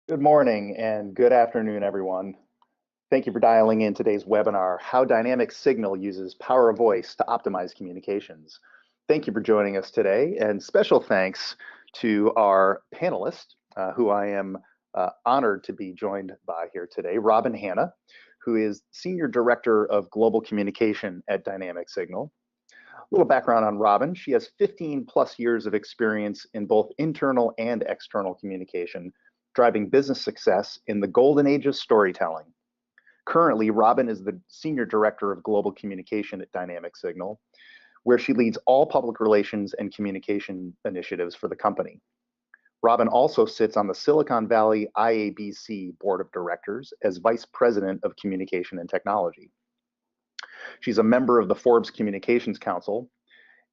Good morning and good afternoon, everyone. Thank you for dialing in today's webinar, How Dynamic Signal Uses Power of Voice to Optimize Communications. Thank you for joining us today, and special thanks to our panelist, who I am honored to be joined by here today, Robyn Hannah, who is Senior Director of Global Communication at Dynamic Signal. A little background on Robyn. She has 15 plus years of experience in both internal and external communication, driving business success in the golden age of storytelling. Currently, Robyn is the Senior Director of Global Communication at Dynamic Signal, where she leads all public relations and communication initiatives for the company. Robyn also sits on the Silicon Valley IABC Board of Directors as Vice President of Communication and Technology. She's a member of the Forbes Communications Council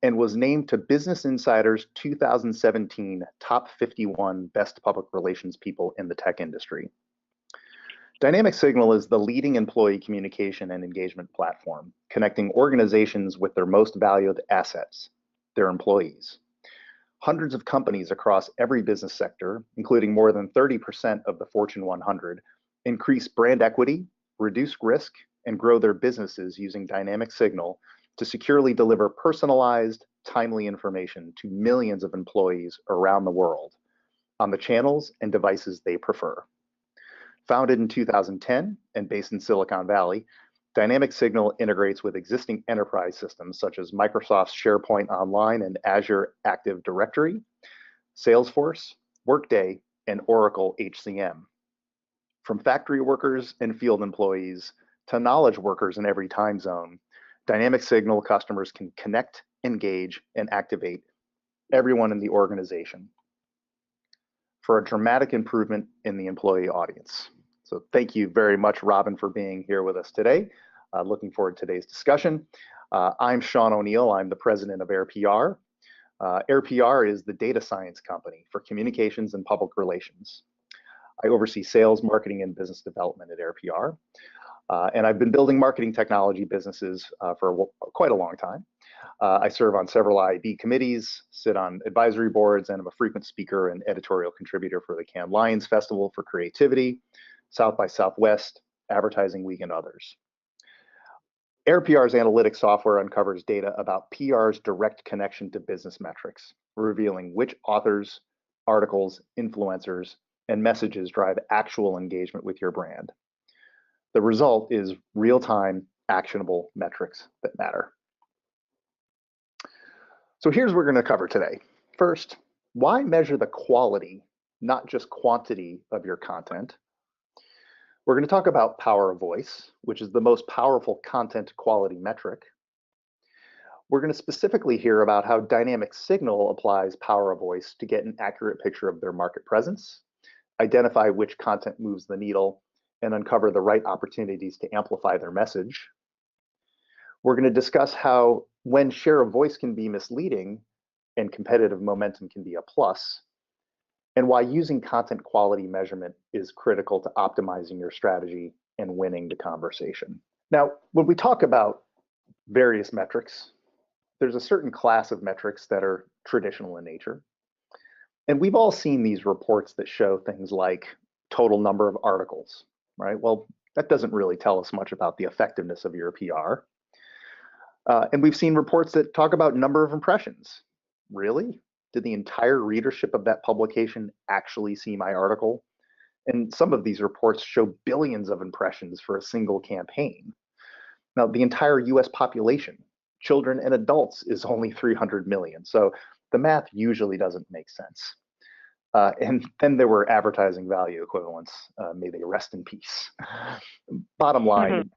and was named to Business Insider's 2017 Top 51 Best Public Relations People in the Tech Industry. Dynamic Signal is the leading employee communication and engagement platform, connecting organizations with their most valued assets, their employees. Hundreds of companies across every business sector, including more than 30% of the Fortune 100, increase brand equity, reduce risk, and grow their businesses using Dynamic Signal to securely deliver personalized, timely information to millions of employees around the world on the channels and devices they prefer. Founded in 2010 and based in Silicon Valley, Dynamic Signal integrates with existing enterprise systems such as Microsoft's SharePoint Online and Azure Active Directory, Salesforce, Workday, and Oracle HCM. From factory workers and field employees to knowledge workers in every time zone, Dynamic Signal customers can connect, engage, and activate everyone in the organization for a dramatic improvement in the employee audience. So thank you very much, Robyn, for being here with us today. Looking forward to today's discussion. I'm Sean O'Neill. I'm the president of AirPR. AirPR is the data science company for communications and public relations. I oversee sales, marketing, and business development at AirPR. And I've been building marketing technology businesses for quite a long time. I serve on several IAB committees, sit on advisory boards, and I'm a frequent speaker and editorial contributor for the Cannes Lions Festival for Creativity, South by Southwest, Advertising Week, and others. AirPR's analytics software uncovers data about PR's direct connection to business metrics, revealing which authors, articles, influencers, and messages drive actual engagement with your brand. The result is real-time, actionable metrics that matter. So here's what we're going to cover today. First, why measure the quality, not just quantity of your content? We're going to talk about power of voice, which is the most powerful content quality metric. We're going to specifically hear about how Dynamic Signal applies power of voice to get an accurate picture of their market presence, identify which content moves the needle, and uncover the right opportunities to amplify their message. We're going to discuss how when share of voice can be misleading and competitive momentum can be a plus, and why using content quality measurement is critical to optimizing your strategy and winning the conversation. Now, when we talk about various metrics, there's a certain class of metrics that are traditional in nature. And we've all seen these reports that show things like total number of articles, right? Well, that doesn't really tell us much about the effectiveness of your PR. And we've seen reports that talk about number of impressions. Really? Did the entire readership of that publication actually see my article? And some of these reports show billions of impressions for a single campaign. Now, the entire US population, children and adults, is only 300 million. So the math usually doesn't make sense. And then there were advertising value equivalents. May they rest in peace. Bottom line,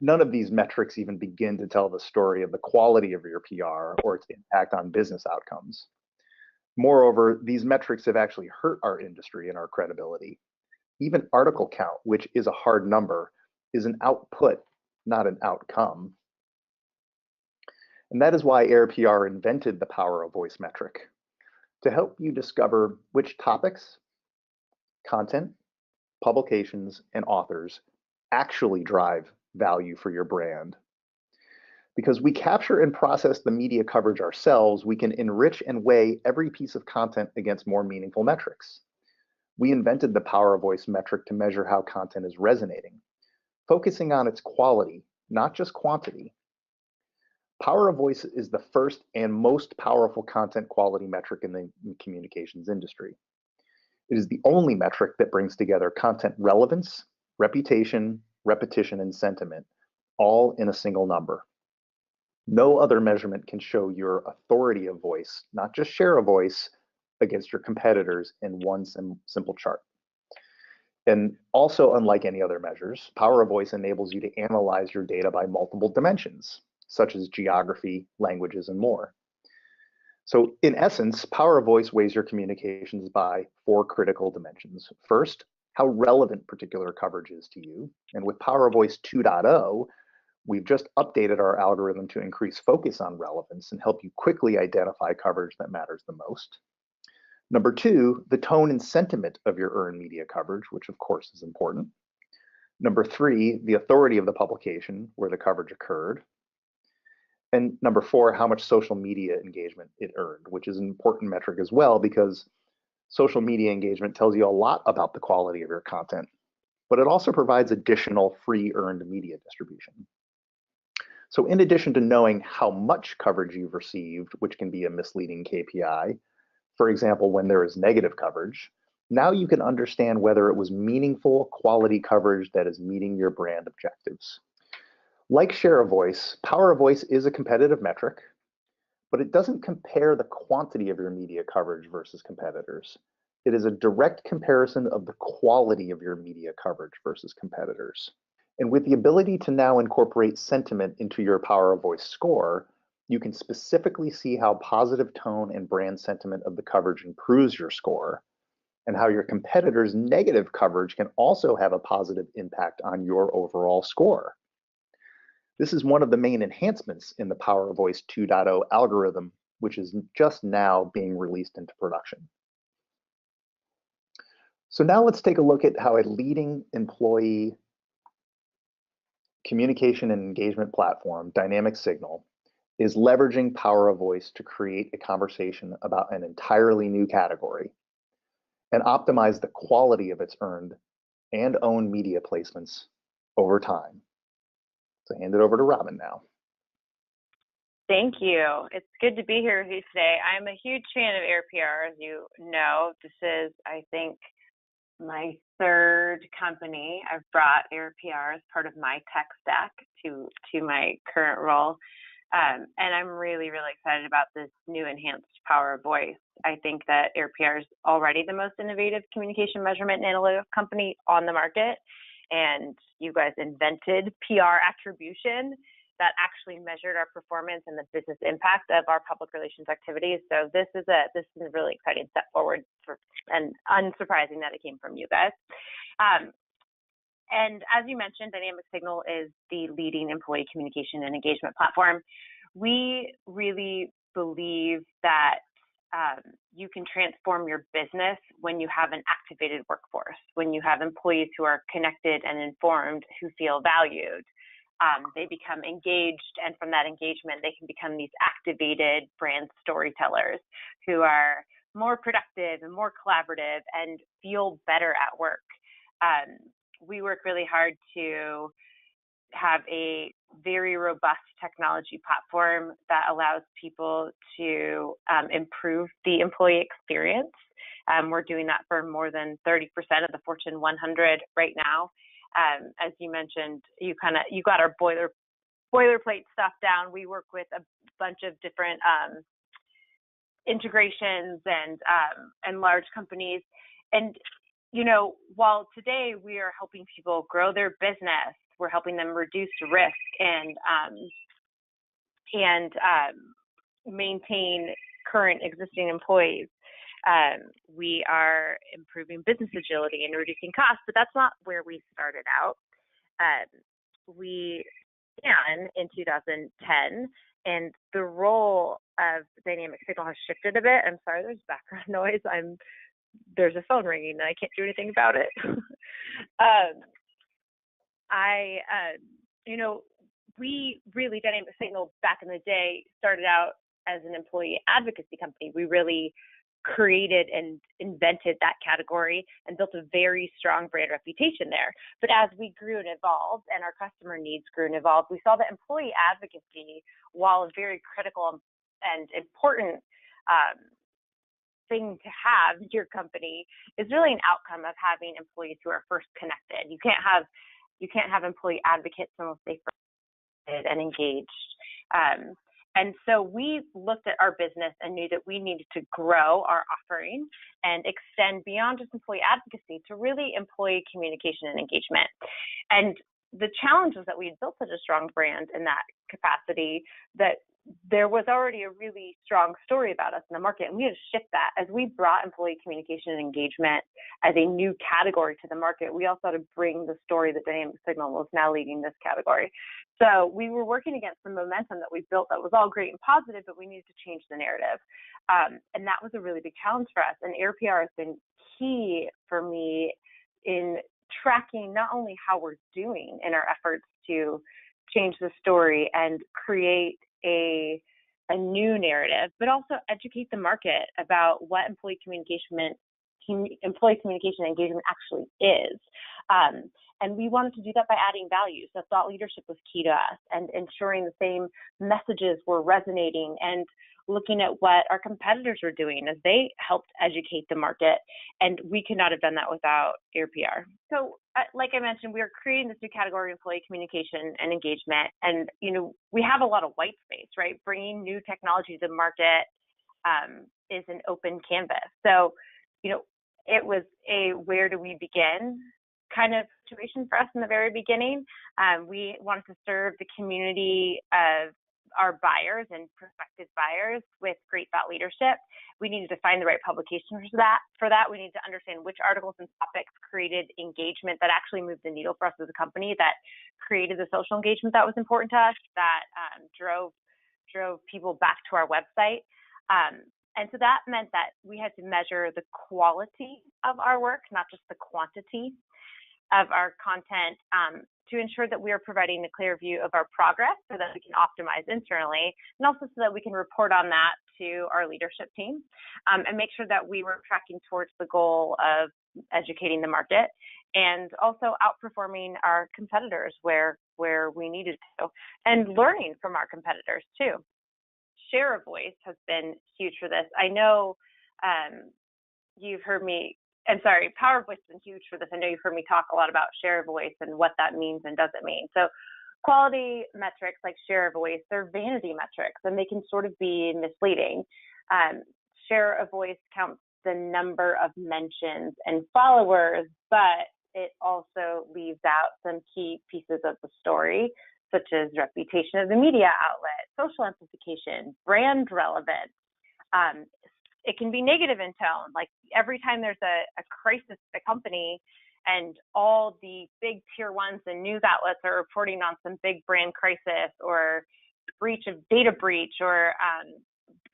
none of these metrics even begin to tell the story of the quality of your PR or its impact on business outcomes. Moreover, these metrics have actually hurt our industry and our credibility. Even article count, which is a hard number, is an output, not an outcome. And that is why AirPR invented the power of voice metric, to help you discover which topics, content, publications, and authors actually drive value for your brand. Because we capture and process the media coverage ourselves, we can enrich and weigh every piece of content against more meaningful metrics. we invented the power of voice metric to measure how content is resonating, focusing on its quality, not just quantity. Power of voice is the first and most powerful content quality metric in the communications industry. It is the only metric that brings together content relevance, reputation, repetition, and sentiment, all in a single number. No other measurement can show your authority of voice, not just share of voice, against your competitors in one simple chart. And also, unlike any other measures, power of voice enables you to analyze your data by multiple dimensions, such as geography, languages, and more. So in essence, power of voice weighs your communications by 4 critical dimensions. First, how relevant particular coverage is to you. And with Power of Voice 2.0, we've just updated our algorithm to increase focus on relevance and help you quickly identify coverage that matters the most. Number 2, the tone and sentiment of your earned media coverage, which of course is important. Number 3, the authority of the publication where the coverage occurred. And number 4, how much social media engagement it earned, which is an important metric as well, because social media engagement tells you a lot about the quality of your content, but it also provides additional free earned media distribution. So in addition to knowing how much coverage you've received, which can be a misleading KPI, for example, when there is negative coverage, now you can understand whether it was meaningful quality coverage that is meeting your brand objectives. Like share of voice, power of voice is a competitive metric, but it doesn't compare the quantity of your media coverage versus competitors. It is a direct comparison of the quality of your media coverage versus competitors. And with the ability to now incorporate sentiment into your power of voice score, you can specifically see how positive tone and brand sentiment of the coverage improves your score, and how your competitors' negative coverage can also have a positive impact on your overall score. This is one of the main enhancements in the Power of Voice 2.0 algorithm, which is just now being released into production. So now let's take a look at how a leading employee communication and engagement platform, Dynamic Signal, is leveraging Power of Voice to create a conversation about an entirely new category and optimize the quality of its earned and owned media placements over time. So hand it over to Robyn now. Thank you. It's good to be here with you today. I'm a huge fan of AirPR, as you know. This is, I think, my 3rd company. I've brought AirPR as part of my tech stack to my current role. And I'm really, really excited about this new enhanced Power of Voice. I think that AirPR is already the most innovative communication measurement and analytics company on the market. And you guys invented PR Attribution that actually measured our performance and the business impact of our public relations activities. So this is a really exciting step forward, and unsurprising that it came from you guys. And as you mentioned, Dynamic Signal is the leading employee communication and engagement platform. We really believe that you can transform your business when you have an activated workforce, when you have employees who are connected and informed, who feel valued. They become engaged, and from that engagement, they can become these activated brand storytellers who are more productive and more collaborative and feel better at work. We work really hard to have a very robust technology platform that allows people to improve the employee experience. We're doing that for more than 30% of the Fortune 100 right now. As you mentioned, you got our boilerplate stuff down. We work with a bunch of different integrations and large companies. And you know, while today we are helping people grow their business, we're helping them reduce risk and maintain current existing employees. We are improving business agility and reducing costs, but that's not where we started out. We began in 2010, and the role of Dynamic Signal has shifted a bit. I'm sorry, there's background noise. There's a phone ringing and I can't do anything about it. Dynamic Signal back in the day started out as an employee advocacy company. We really created and invented that category and built a very strong brand reputation there. But as we grew and evolved and our customer needs grew and evolved, we saw that employee advocacy, while a very critical and important thing to have in your company, is really an outcome of having employees who are first connected. You can't have employee advocates unless they first and engaged. And so we looked at our business and knew that we needed to grow our offering and extend beyond just employee advocacy to really employee communication and engagement. And the challenge was that we had built such a strong brand in that capacity that there was already a really strong story about us in the market, and we had to shift that. As we brought employee communication and engagement as a new category to the market, we also had to bring the story that Dynamic Signal was now leading this category. So we were working against the momentum that we built that was all great and positive, but we needed to change the narrative. And that was a really big challenge for us. And AirPR has been key for me in tracking not only how we're doing in our efforts to change the story and create a new narrative, but also educate the market about what employee communication and engagement actually is. And we wanted to do that by adding value. So thought leadership was key to us, and ensuring the same messages were resonating, and looking at what our competitors were doing as they helped educate the market. And we could not have done that without AirPR. So like I mentioned, we are creating this new category of employee communication and engagement. And, we have a lot of white space, right? Bringing new technology to the market is an open canvas. So, it was a where do we begin kind of situation for us in the very beginning. We wanted to serve the community of our buyers and prospective buyers with great thought leadership. We needed to find the right publications for that. We needed to understand which articles and topics created engagement that actually moved the needle for us as a company, that created the social engagement that was important to us, that drove people back to our website. And so that meant that we had to measure the quality of our work, not just the quantity of our content, to ensure that we are providing a clear view of our progress so that we can optimize internally, and also so that we can report on that to our leadership team, and make sure that we were tracking towards the goal of educating the market and also outperforming our competitors where we needed to, and learning from our competitors too. Share of voice has been huge for this. I know you've heard me, power of voice has been huge for this. I know you've heard me talk a lot about share of voice and what that means and doesn't mean. So quality metrics like share of voice, they're vanity metrics, and they can sort of be misleading. Share of voice counts the number of mentions and followers, but it also leaves out some key pieces of the story, such as reputation of the media outlet, social amplification, brand relevance. It can be negative in tone. Like every time there's a crisis at a company and all the big tier ones and news outlets are reporting on some big brand crisis or data breach or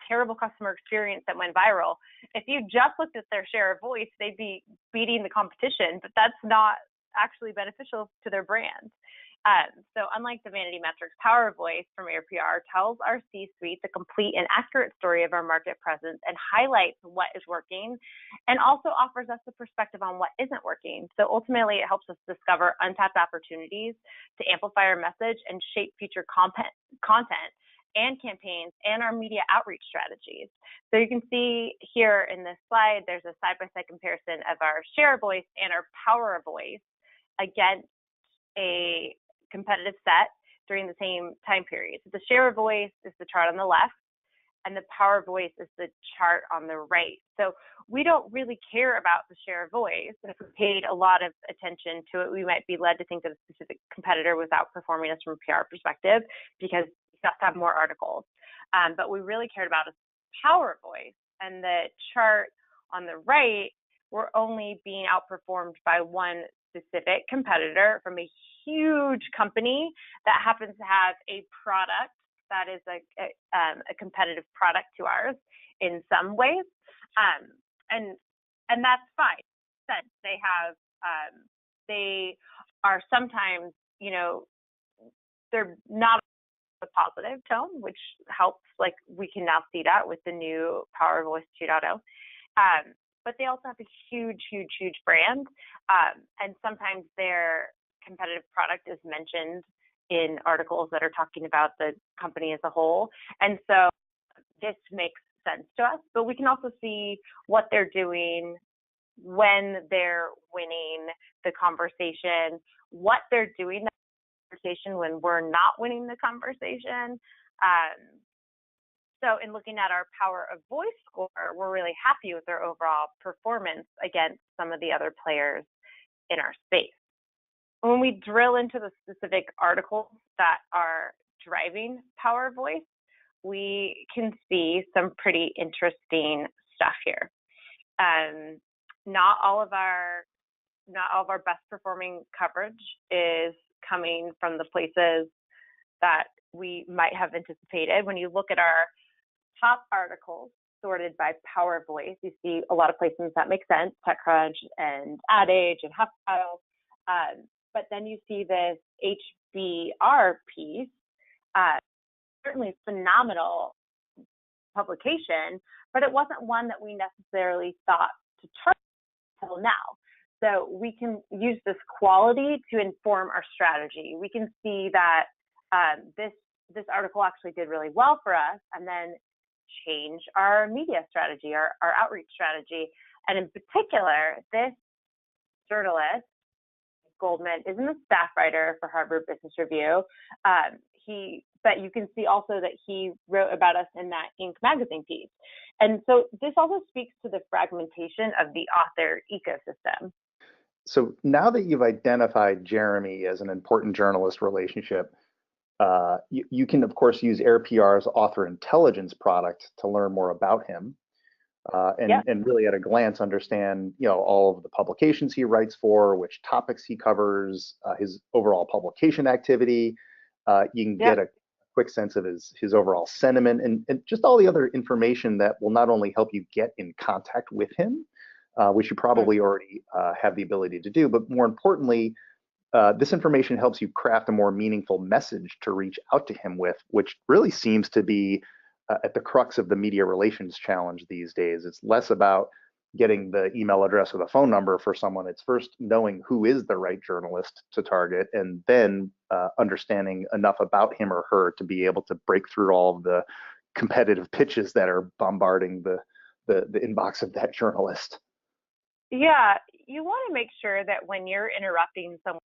terrible customer experience that went viral, if you just looked at their share of voice, they'd be beating the competition, but that's not actually beneficial to their brand. So unlike the Vanity Metrics, Power of Voice from AirPR tells our C-suite the complete and accurate story of our market presence and highlights what is working, and also offers us the perspective on what isn't working. So ultimately, it helps us discover untapped opportunities to amplify our message and shape future content and campaigns and our media outreach strategies. So you can see here in this slide, there's a side-by-side comparison of our share of voice and our power of voice against a competitive set during the same time period. So the share of voice is the chart on the left, and the power of voice is the chart on the right. So we don't really care about the share of voice. And if we paid a lot of attention to it, we might be led to think that a specific competitor was outperforming us from a PR perspective because we just have more articles. But we really cared about is power of voice. And the chart on the right, we're only being outperformed by one specific competitor from a huge company that happens to have a product that is a competitive product to ours in some ways, and that's fine. They are sometimes, they're not a positive tone, which helps. Like we can now see that with the new Power Voice 2.0. But they also have a huge, huge, huge brand. And sometimes their competitive product is mentioned in articles that are talking about the company as a whole. And so this makes sense to us, but we can also see what they're doing when they're winning the conversation, what they're doing that conversation when we're not winning the conversation. So in looking at our power of voice score, we're really happy with their overall performance against some of the other players in our space. When we drill into the specific articles that are driving power of voice, we can see some pretty interesting stuff here. Not all of our best performing coverage is coming from the places that we might have anticipated. When you look at our top articles sorted by power of voice, you see a lot of placements that make sense, TechCrunch and Ad Age and HuffPo. But then you see this HBR piece, certainly phenomenal publication, but it wasn't one that we necessarily thought to target until now. So we can use this quality to inform our strategy. We can see that this article actually did really well for us, and then change our media strategy, our outreach strategy. And in particular, this journalist, Goldman, isn't a staff writer for Harvard Business Review. But you can see also that he wrote about us in that Inc. magazine piece. And so this also speaks to the fragmentation of the author ecosystem. So now that you've identified Jeremy as an important journalist relationship, you can, of course, use AirPR's author intelligence product to learn more about him. And really at a glance understand, all of the publications he writes for, which topics he covers, his overall publication activity. You can get a quick sense of his overall sentiment and just all the other information that will not only help you get in contact with him, which you probably already have the ability to do, but more importantly, this information helps you craft a more meaningful message to reach out to him with, which really seems to be at the crux of the media relations challenge these days. It's less about getting the email address or the phone number for someone. It's first knowing who is the right journalist to target, and then understanding enough about him or her to be able to break through all of the competitive pitches that are bombarding the inbox of that journalist. Yeah, you want to make sure that when you're interrupting someone,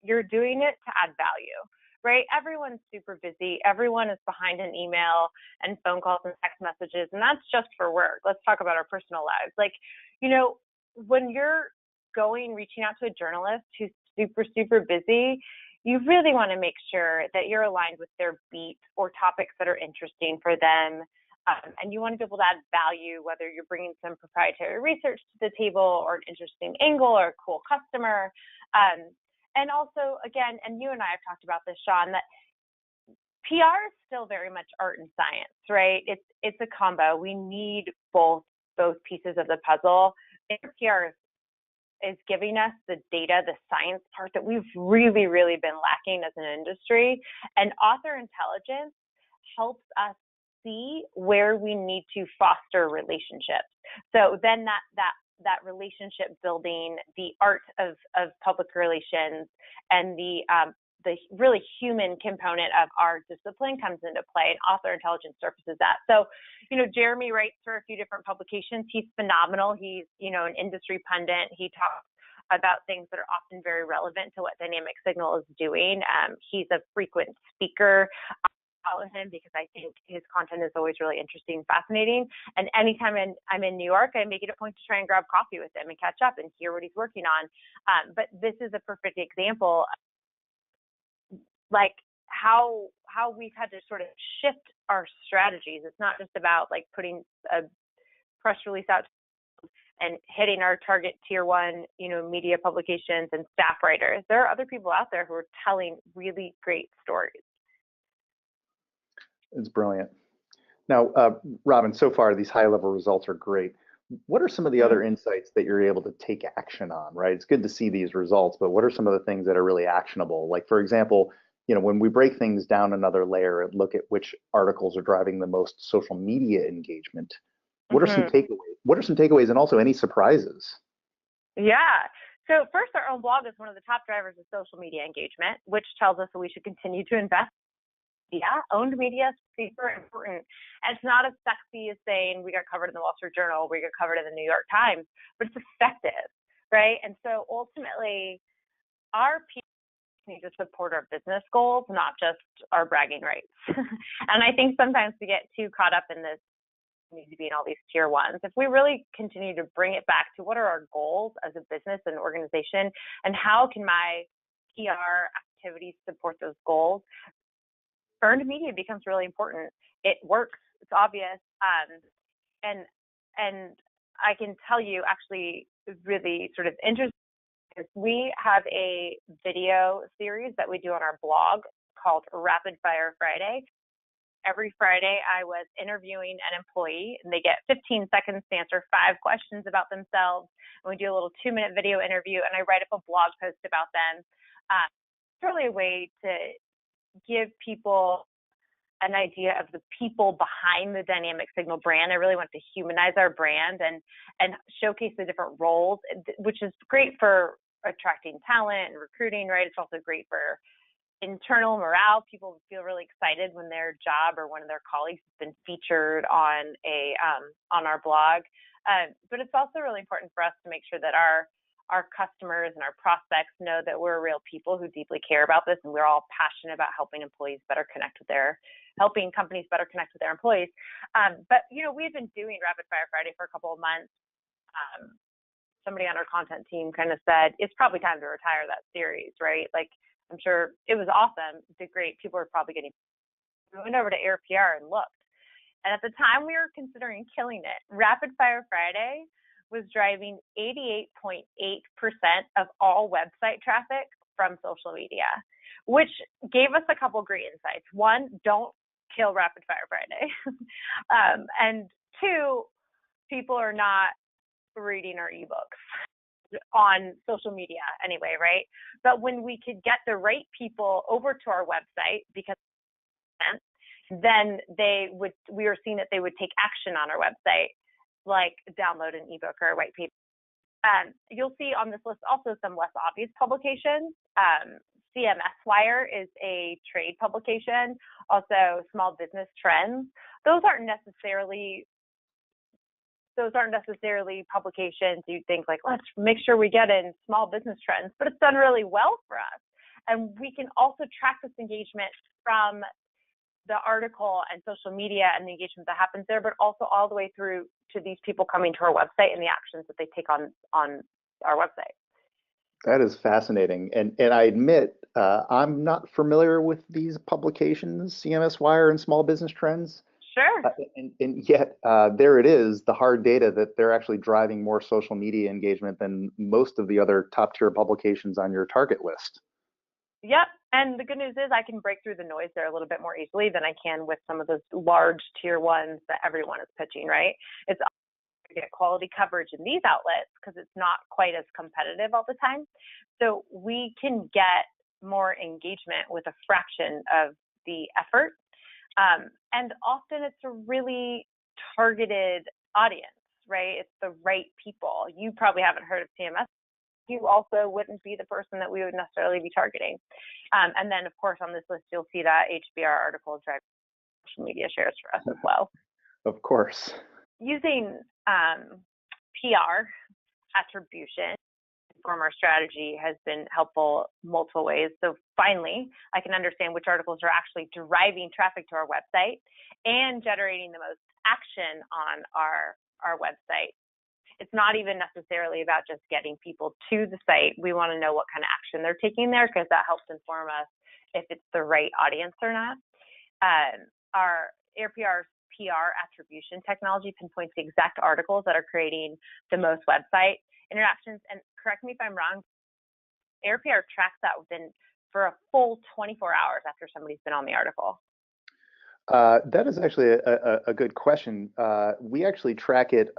you're doing it to add value, right? Everyone's super busy. Everyone is behind an email and phone calls and text messages, and that's just for work. Let's talk about our personal lives. When you're reaching out to a journalist who's super, super busy, you really want to make sure that you're aligned with their beat or topics that are interesting for them. And you want to be able to add value, whether you're bringing some proprietary research to the table or an interesting angle or a cool customer. And also, again, and you and I have talked about this, Sean, that PR is still very much art and science, right? It's a combo. We need both pieces of the puzzle. PR is giving us the data, the science part that we've really, really been lacking as an industry. And author intelligence helps us see where we need to foster relationships. So then that relationship building, the art of public relations, and the really human component of our discipline comes into play, and author intelligence surfaces that. So, Jeremy writes for a few different publications. He's phenomenal. He's, an industry pundit. He talks about things that are often very relevant to what Dynamic Signal is doing. He's a frequent speaker. Follow him because I think his content is always really interesting and fascinating. And anytime I'm in New York, I make it a point to try and grab coffee with him and catch up and hear what he's working on. But this is a perfect example of how we've had to sort of shift our strategies. It's not just about putting a press release out and hitting our target tier one, media publications and staff writers. There are other people out there who are telling really great stories. It's brilliant. Now, Robyn, so far these high-level results are great. What are some of the other insights that you're able to take action on, right? It's good to see these results, but what are some of the things that are really actionable? Like, for example, when we break things down another layer and look at which articles are driving the most social media engagement, what are some takeaways what are some takeaways and also any surprises? Yeah. So first, our own blog is one of the top drivers of social media engagement, which tells us that we should continue to invest. Yeah, owned media is super important. And it's not as sexy as saying we got covered in the Wall Street Journal, we got covered in the New York Times, but it's effective, right? And so ultimately, our people need to support our business goals, not just our bragging rights. And I think sometimes we get too caught up in this need to be in all these tier ones. If we really continue to bring it back to what are our goals as a business and organization, and how can my PR activities support those goals, earned media becomes really important. It works. It's obvious. And I can tell you, actually, really sort of interesting. We have a video series that we do on our blog called Rapid Fire Friday. Every Friday, I was interviewing an employee, and they get 15 seconds to answer 5 questions about themselves. And we do a little 2-minute video interview, and I write up a blog post about them. It's really a way to give people an idea of the people behind the Dynamic Signal brand. I really want to humanize our brand and showcase the different roles, which is great for attracting talent and recruiting, right? It's also great for internal morale. People feel really excited when their job or one of their colleagues has been featured on our blog. But it's also really important for us to make sure that our customers and our prospects know that we're real people who deeply care about this, and we're all passionate about helping companies better connect with their employees. But we've been doing Rapid Fire Friday for a couple of months. Somebody on our content team kind of said it's probably time to retire that series, right? Like, I'm sure it was awesome, it did great. People are probably getting. We went over to AirPR and looked, and at the time we were considering killing it. Rapid Fire Friday was driving 88.8% of all website traffic from social media, which gave us a couple great insights. One, don't kill Rapid Fire Friday. And 2, people are not reading our ebooks on social media anyway, right? But when we could get the right people over to our website, because then we were seeing that they would take action on our website, like download an ebook or a white paper. You'll see on this list also some less obvious publications. CMS Wire is a trade publication, also Small Business Trends. Those aren't necessarily publications you think like, let's make sure we get in Small Business Trends, but it's done really well for us. And we can also track this engagement from the article and social media and the engagement that happens there, but also all the way through to these people coming to our website and the actions that they take on our website. That is fascinating. And I admit, I'm not familiar with these publications, CMS Wire and Small Business Trends. Sure. And yet there it is, the hard data that they're actually driving more social media engagement than most of the other top tier publications on your target list. Yep. And the good news is I can break through the noise there a little bit more easily than I can with some of those large tier ones that everyone is pitching, right? It's to get quality coverage in these outlets because it's not quite as competitive all the time. So we can get more engagement with a fraction of the effort. And often it's a really targeted audience, right? It's the right people. You probably haven't heard of CMS. You also wouldn't be the person that we would necessarily be targeting. And then, of course, on this list, you'll see that HBR article drive social media shares for us as well. Of course. Using PR attribution to inform our strategy has been helpful multiple ways. So finally, I can understand which articles are actually driving traffic to our website and generating the most action on our website. It's not even necessarily about just getting people to the site. We want to know what kind of action they're taking there because that helps inform us if it's the right audience or not. Our AirPR's PR attribution technology pinpoints the exact articles that are creating the most website interactions. And correct me if I'm wrong, AirPR tracks that for a full 24 hours after somebody's been on the article. That is actually a good question. We actually track it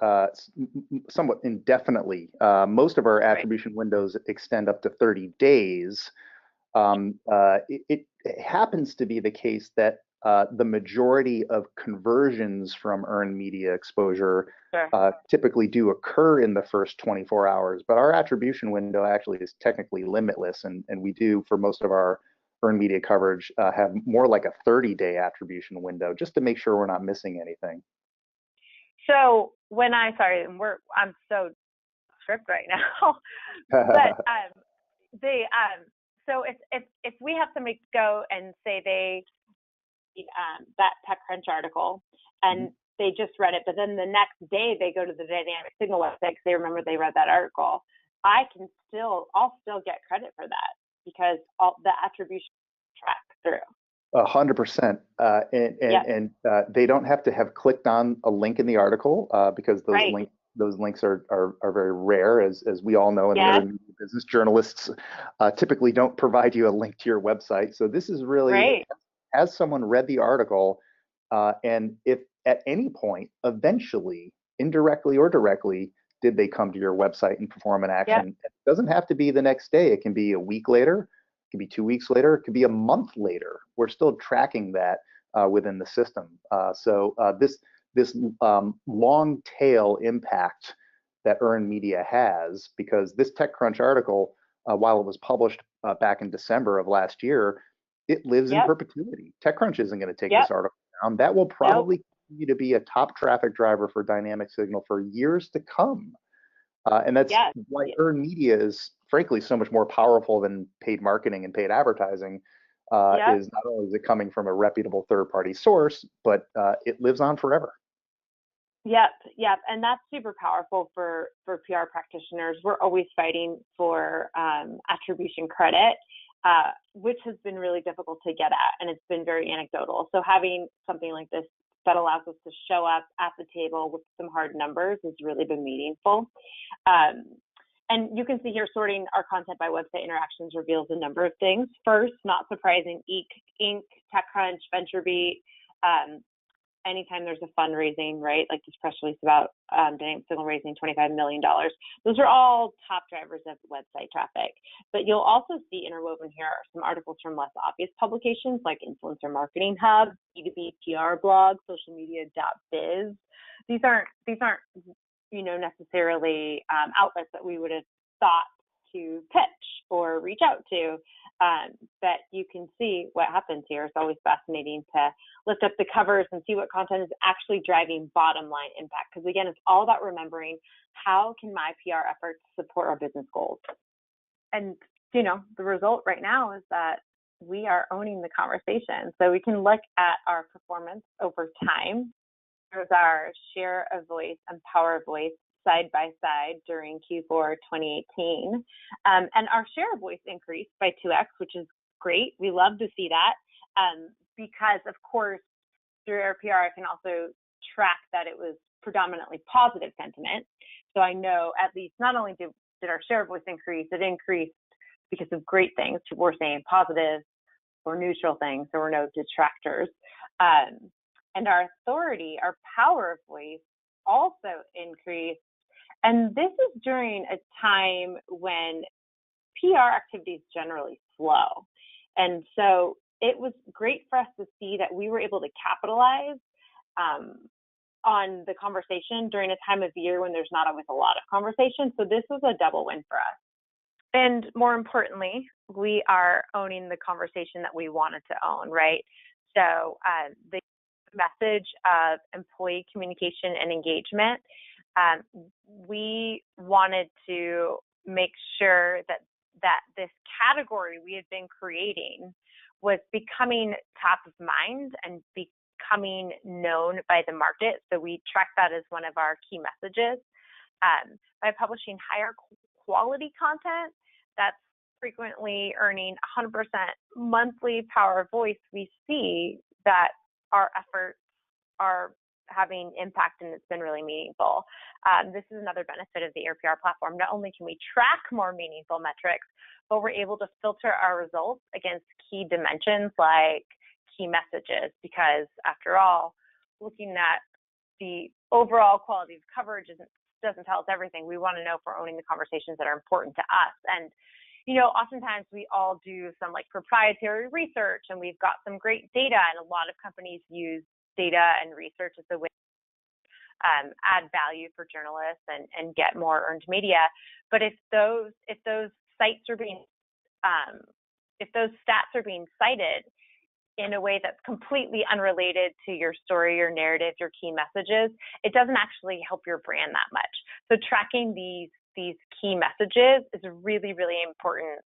somewhat indefinitely. Most of our attribution windows extend up to 30 days. It happens to be the case that the majority of conversions from earned media exposure Sure. typically do occur in the first 24 hours, but our attribution window actually is technically limitless, and we do, for most of our earned media coverage, have more like a 30-day attribution window, just to make sure we're not missing anything. So I'm so stripped right now, but so if we have somebody go and say they that TechCrunch article and they just read it, but then the next day they go to the Dynamic Signal website because they remember they read that article, I'll still get credit for that because all the attribution track through. 100%, and they don't have to have clicked on a link in the article because those links are very rare, as we all know in the early business. Journalists typically don't provide you a link to your website. So this is really, has someone read the article, and if at any point, eventually, indirectly or directly, did they come to your website and perform an action? It doesn't have to be the next day. It can be a week later. It could be 2 weeks later. It could be a month later. We're still tracking that within the system. So this long tail impact that earned media has, because this TechCrunch article, while it was published back in December of last year, it lives in perpetuity. TechCrunch isn't going to take this article down. That will probably continue to be a top traffic driver for Dynamic Signal for years to come. And that's why earned media is, frankly, so much more powerful than paid marketing and paid advertising. Is not only is it coming from a reputable third-party source, but it lives on forever. Yep, and that's super powerful for PR practitioners. We're always fighting for attribution credit, which has been really difficult to get at, and it's been very anecdotal. So having something like this that allows us to show up at the table with some hard numbers has really been meaningful. And you can see here, sorting our content by website interactions reveals a number of things. First, not surprising, Inc., TechCrunch, VentureBeat, anytime there's a fundraising, right? Like this press release about Dynamic Signal raising $25 million. Those are all top drivers of website traffic. But you'll also see interwoven here are some articles from less obvious publications like Influencer Marketing Hub, B2B PR blog, social media.biz. These aren't necessarily outlets that we would have thought to pitch or reach out to. But you can see what happens here. It's always fascinating to lift up the covers and see what content is actually driving bottom line impact. Because again, it's all about remembering how can my PR efforts support our business goals. And the result right now is that we are owning the conversation. So we can look at our performance over time. There's our share of voice and power of voice side by side during Q4 2018. And our share of voice increased by 2x, which is great. We love to see that because, of course, through AirPR, I can also track that it was predominantly positive sentiment. So I know at least not only did our share of voice increase, it increased because of great things. People were saying positive or neutral things. There were no detractors. And our authority, our power of voice also increased. And this is during a time when PR activity is generally slow. And so it was great for us to see that we were able to capitalize on the conversation during a time of year when there's not always a lot of conversation. So this was a double win for us. And more importantly, we are owning the conversation that we wanted to own, right? So the message of employee communication and engagement, we wanted to make sure that this category we had been creating was becoming top of mind and becoming known by the market. So we track that as one of our key messages. By publishing higher quality content that's frequently earning 100% monthly power of voice, we see that our efforts are having impact, and it's been really meaningful. This is another benefit of the AirPR platform. Not only can we track more meaningful metrics, but we're able to filter our results against key dimensions like key messages, because after all, looking at the overall quality of coverage doesn't tell us everything. We want to know if we're owning the conversations that are important to us. And oftentimes we all do some like proprietary research, and we've got some great data, and a lot of companies use data and research as a way to add value for journalists and get more earned media. But if those sites are being if those stats are being cited in a way that's completely unrelated to your story, your narrative, your key messages, it doesn't actually help your brand that much. So tracking these key messages is a really, really important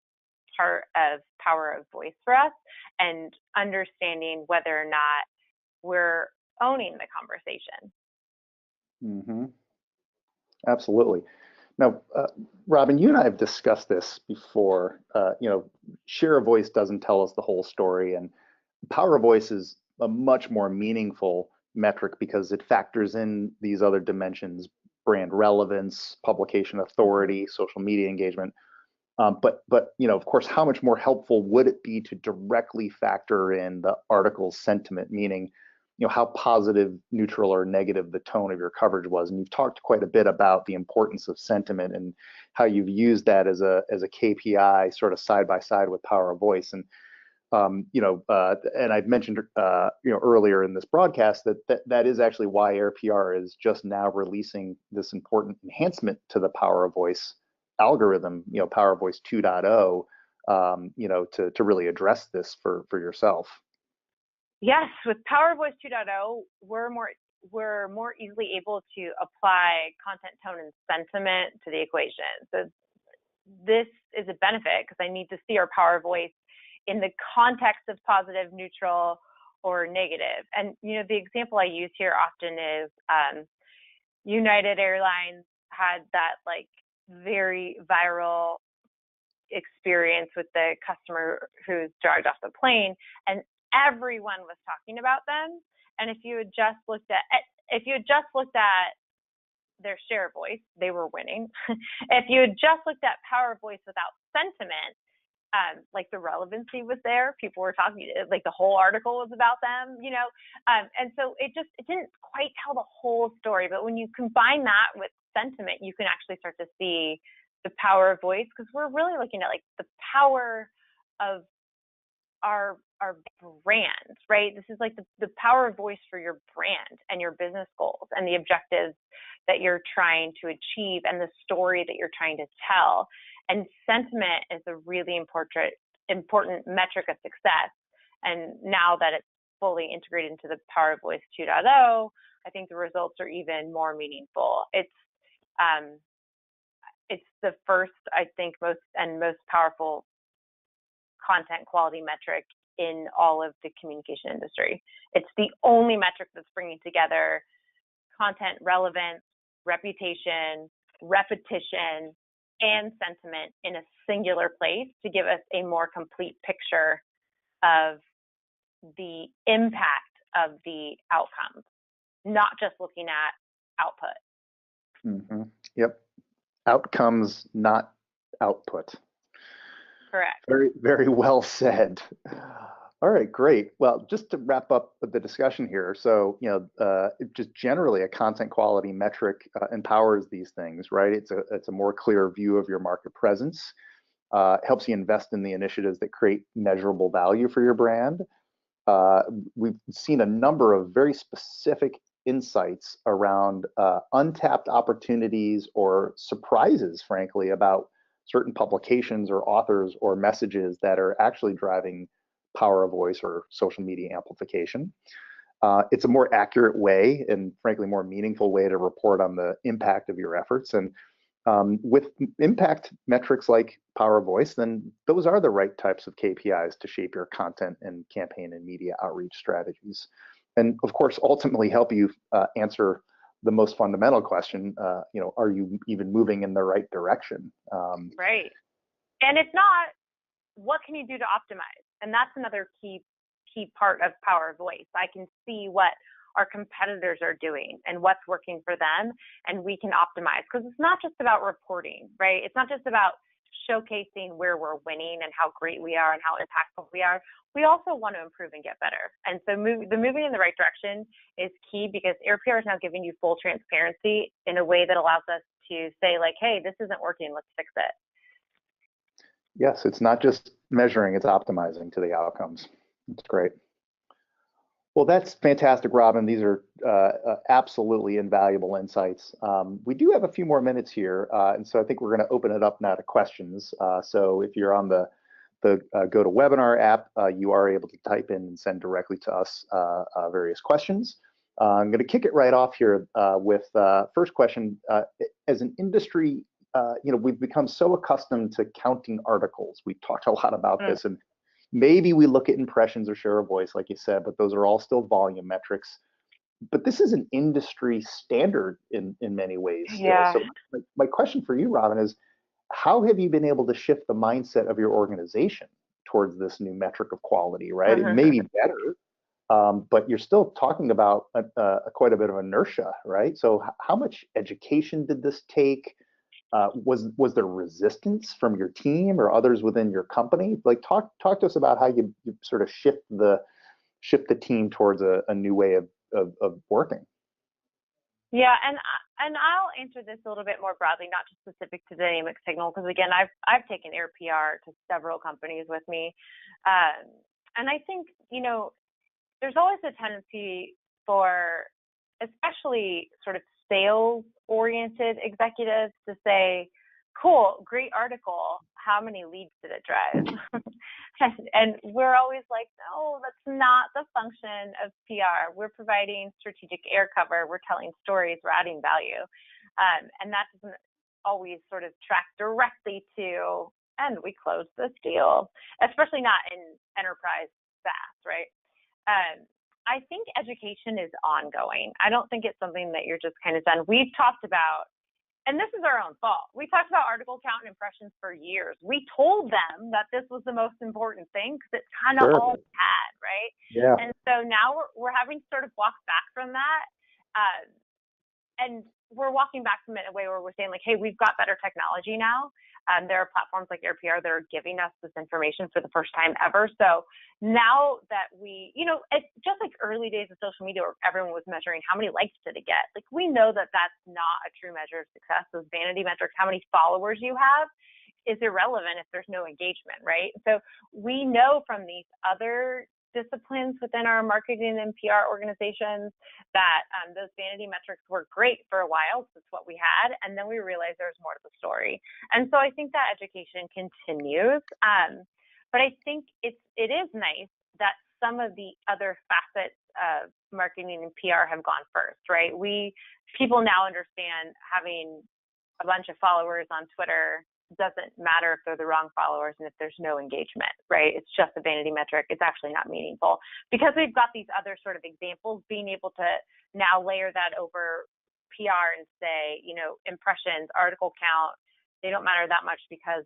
part of power of voice for us, and understanding whether or not we're owning the conversation. Mm-hmm. Absolutely. Now, Robyn, you and I have discussed this before. Share of voice doesn't tell us the whole story, and power of voice is a much more meaningful metric because it factors in these other dimensions: brand relevance, publication authority, social media engagement. But of course, how much more helpful would it be to directly factor in the article's sentiment, meaning how positive, neutral, or negative the tone of your coverage was? And you've talked quite a bit about the importance of sentiment and how you've used that as a KPI, sort of side by side with power of voice. And and I've mentioned earlier in this broadcast that is actually why AirPR is just now releasing this important enhancement to the power of voice algorithm, Power of Voice 2.0, to really address this for yourself. Yes, with Power of Voice 2.0, we're more easily able to apply content, tone, and sentiment to the equation. So this is a benefit because I need to see our power of voice in the context of positive, neutral, or negative. And the example I use here often is United Airlines had that like very viral experience with the customer who's dragged off the plane, and everyone was talking about them. And if you had just looked at their share voice, they were winning. If you had just looked at power voice without sentiment, like the relevancy was there, people were talking, like the whole article was about them, and so it didn't quite tell the whole story. But when you combine that with sentiment, you can actually start to see the power of voice, because we're really looking at like the power of our brand, right? This is like the power of voice for your brand and your business goals and the objectives that you're trying to achieve and the story that you're trying to tell. And sentiment is a really important metric of success. And now that it's fully integrated into the Power of Voice 2.0, I think the results are even more meaningful. It's the first, I think, most powerful content quality metric in all of the communication industry. It's the only metric that's bringing together content relevance, reputation, repetition, and sentiment in a singular place to give us a more complete picture of the impact of the outcomes, not just looking at output. Mm-hmm. Yep. Outcomes, not output. Correct. Very, very well said. All right, great. Well, just to wrap up the discussion here, so just generally a content quality metric empowers these things, right? It's a more clear view of your market presence. Helps you invest in the initiatives that create measurable value for your brand. We've seen a number of very specific insights around untapped opportunities or surprises, frankly, about certain publications or authors or messages that are actually driving power of voice or social media amplification. It's a more accurate way and frankly more meaningful way to report on the impact of your efforts. And with impact metrics like power of voice, then those are the right types of KPIs to shape your content and campaign and media outreach strategies. And of course, ultimately help you answer the most fundamental question, are you even moving in the right direction? Right. And if not, what can you do to optimize? And that's another key part of power of voice. I can see what our competitors are doing and what's working for them, and we can optimize, because it's not just about reporting, right? It's not just about showcasing where we're winning and how great we are and how impactful we are. We also want to improve and get better. And so the moving in the right direction is key, because AirPR is now giving you full transparency in a way that allows us to say like, hey, this isn't working, let's fix it. Yes, it's not just measuring, it's optimizing to the outcomes. That's great. Well, that's fantastic, Robyn. These are absolutely invaluable insights. We do have a few more minutes here, and so I think we're going to open it up now to questions. So if you're on the GoToWebinar app, you are able to type in and send directly to us various questions. I'm going to kick it right off here with first question. As an industry, we've become so accustomed to counting articles. We've talked a lot about this, and maybe we look at impressions or share of voice, like you said, but those are all still volume metrics. But this is an industry standard in many ways. Yeah. So my question for you, Robyn, is how have you been able to shift the mindset of your organization towards this new metric of quality, right? It may be better, but you're still talking about quite a bit of inertia, right? So how much education did this take? Was there resistance from your team or others within your company? Like talk to us about how you sort of shift the team towards a new way of working. Yeah, and I'll answer this a little bit more broadly, not just specific to Dynamic Signal, because again, I've taken AirPR to several companies with me, and I think there's always a tendency for, especially sort of sales-oriented executives, to say, "Cool, great article. How many leads did it drive?" and we're always like, "No, that's not the function of PR. We're providing strategic air cover. We're telling stories. We're adding value," and that doesn't always sort of track directly to, and we closed this deal, especially not in enterprise SaaS, right? I think education is ongoing. I don't think it's something that you're just kind of done. We've talked about, and this is our own fault, we talked about article count and impressions for years. We told them that this was the most important thing because it's kind of all we had, right? Yeah. And so now we're having to sort of walk back from that. And we're walking back from it in a way where we're saying, like, hey, we've got better technology now. There are platforms like AirPR that are giving us this information for the first time ever. So now that it's just like early days of social media where everyone was measuring how many likes did it get. Like, we know that that's not a true measure of success. Those vanity metrics, how many followers you have, is irrelevant if there's no engagement, right? So we know from these other disciplines within our marketing and PR organizations that those vanity metrics were great for a while. That's what we had. And then we realized there's more to the story. And so I think that education continues. But I think it is nice that some of the other facets of marketing and PR have gone first, right? People now understand having a bunch of followers on Twitter doesn't matter if they're the wrong followers and if there's no engagement, right? It's just a vanity metric. It's actually not meaningful. Because we've got these other sort of examples, being able to now layer that over PR and say, impressions, article count, they don't matter that much because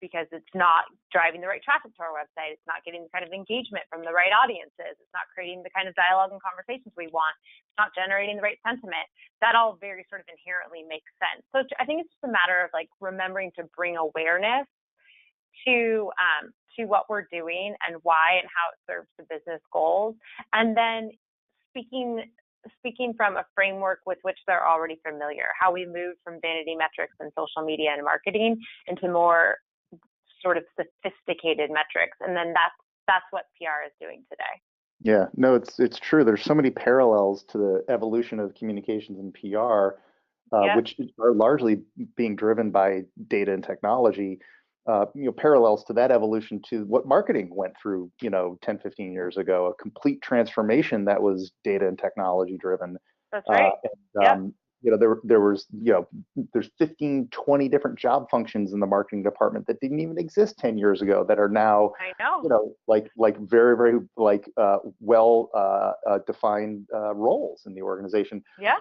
it's not driving the right traffic to our website. It's not getting the kind of engagement from the right audiences. It's not creating the kind of dialogue and conversations we want. It's not generating the right sentiment. That all very sort of inherently makes sense. So I think it's just a matter of like remembering to bring awareness to what we're doing and why and how it serves the business goals. And then speaking from a framework with which they're already familiar, how we move from vanity metrics and social media and marketing into more sort of sophisticated metrics. And then that's what PR is doing today. Yeah, no, it's true. There's so many parallels to the evolution of communications and PR, which are largely being driven by data and technology. Parallels to that evolution to what marketing went through, 10, 15 years ago, a complete transformation that was data and technology driven. That's right. There's 15, 20 different job functions in the marketing department that didn't even exist 10 years ago that are now, like very, very well defined roles in the organization. Yeah.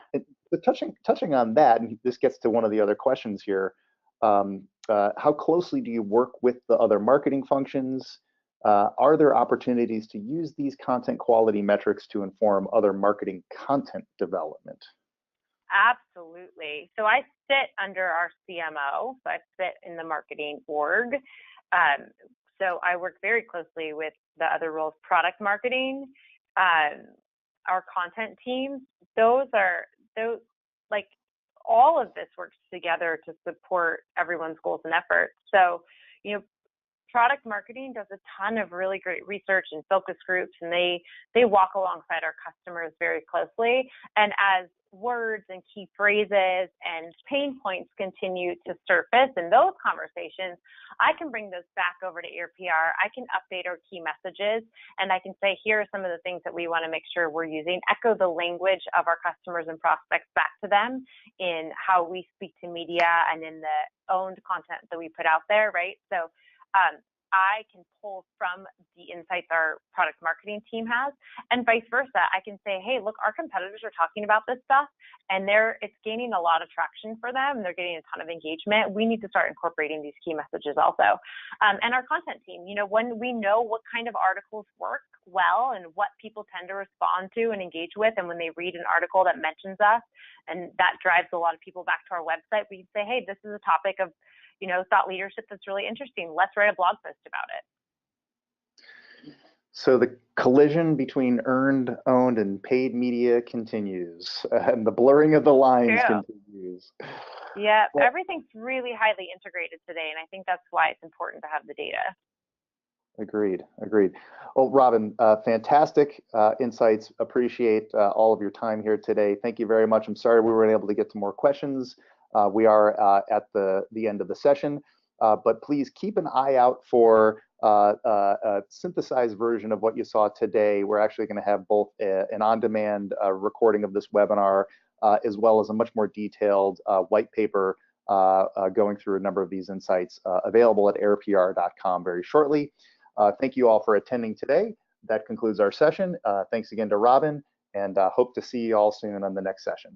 But touching on that, and this gets to one of the other questions here. How closely do you work with the other marketing functions? Are there opportunities to use these content quality metrics to inform other marketing content development? Absolutely. So I sit under our CMO, so I sit in the marketing org. So I work very closely with the other roles, product marketing, our content teams. Those all of this works together to support everyone's goals and efforts. So, Product marketing does a ton of really great research and focus groups, and they walk alongside our customers very closely. And as words and key phrases and pain points continue to surface in those conversations, I can bring those back over to AirPR. I can update our key messages, and I can say, here are some of the things that we want to make sure we're using, echo the language of our customers and prospects back to them in how we speak to media and in the owned content that we put out there, right? So I can pull from the insights our product marketing team has, and vice versa. I can say, hey, look, our competitors are talking about this stuff, and it's gaining a lot of traction for them. They're getting a ton of engagement. We need to start incorporating these key messages also. And our content team, when we know what kind of articles work well and what people tend to respond to and engage with, and when they read an article that mentions us, and that drives a lot of people back to our website, we say, hey, this is a topic of thought leadership that's really interesting. Let's write a blog post about it. So the collision between earned, owned, and paid media continues, and the blurring of the lines continues. Yeah, everything's really highly integrated today, and I think that's why it's important to have the data. Agreed. Well, Robyn, fantastic insights. Appreciate all of your time here today. Thank you very much. I'm sorry we weren't able to get to more questions. We are at the end of the session, but please keep an eye out for a synthesized version of what you saw today. We're actually going to have both an on-demand recording of this webinar, as well as a much more detailed white paper going through a number of these insights available at airpr.com very shortly. Thank you all for attending today. That concludes our session. Thanks again to Robyn, and hope to see you all soon on the next session.